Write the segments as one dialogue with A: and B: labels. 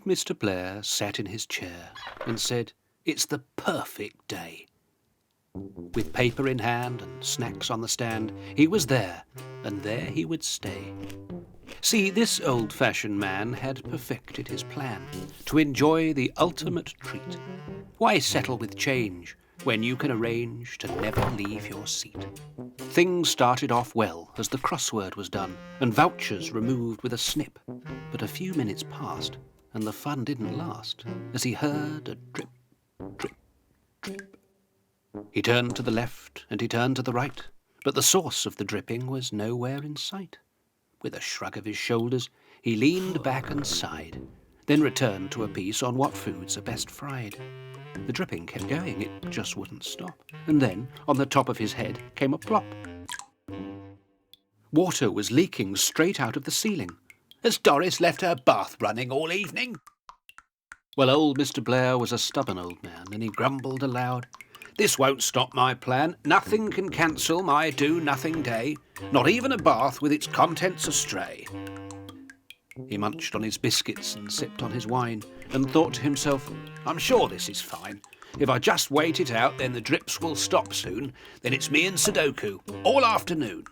A: Old Mr. Blair sat in his chair and said, "It's the perfect day." With paper in hand and snacks on the stand, he was there, and there he would stay. See, this old-fashioned man had perfected his plan to enjoy the ultimate treat. Why settle with change when you can arrange to never leave your seat? Things started off well as the crossword was done and vouchers removed with a snip. But a few minutes passed and the fun didn't last as he heard a drip, drip, drip. He turned to the left and he turned to the right, but the source of the dripping was nowhere in sight. With a shrug of his shoulders, he leaned back and sighed, then returned to a piece on what foods are best fried. The dripping kept going, it just wouldn't stop. And then, on the top of his head, came a plop. Water was leaking straight out of the ceiling. "Has Doris left her bath running all evening?" Well, old Mr. Blair was a stubborn old man, and he grumbled aloud, "This won't stop my plan. Nothing can cancel my do-nothing day, not even a bath with its contents astray." He munched on his biscuits and sipped on his wine and thought to himself, "I'm sure this is fine. If I just wait it out, then the drips will stop soon. Then it's me and Sudoku all afternoon."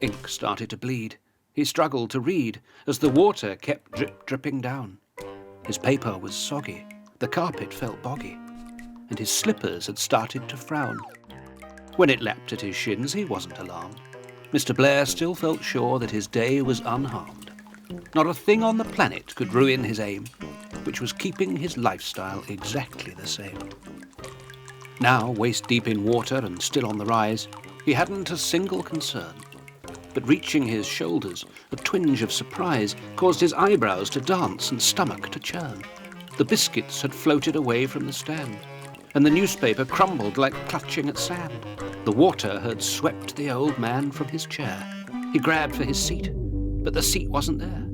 A: Ink started to bleed. He struggled to read as the water kept dripping down. His paper was soggy, the carpet felt boggy, and his slippers had started to frown. When it lapped at his shins, he wasn't alarmed. Mr. Blair still felt sure that his day was unharmed. Not a thing on the planet could ruin his aim, which was keeping his lifestyle exactly the same. Now, waist-deep in water and still on the rise, he hadn't a single concern. But reaching his shoulders, a twinge of surprise caused his eyebrows to dance and stomach to churn. The biscuits had floated away from the stand, and the newspaper crumbled like clutching at sand. The water had swept the old man from his chair. He grabbed for his seat, but the seat wasn't there.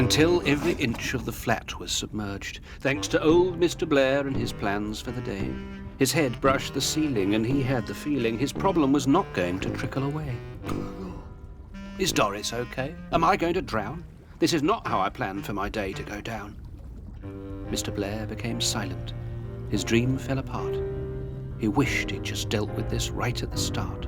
A: Until every inch of the flat was submerged, thanks to old Mr. Blair and his plans for the day. His head brushed the ceiling, and he had the feeling his problem was not going to trickle away. Is Doris okay? Am I going to drown? This is not how I planned for my day to go down. Mr. Blair became silent. His dream fell apart. He wished he'd just dealt with this right at the start.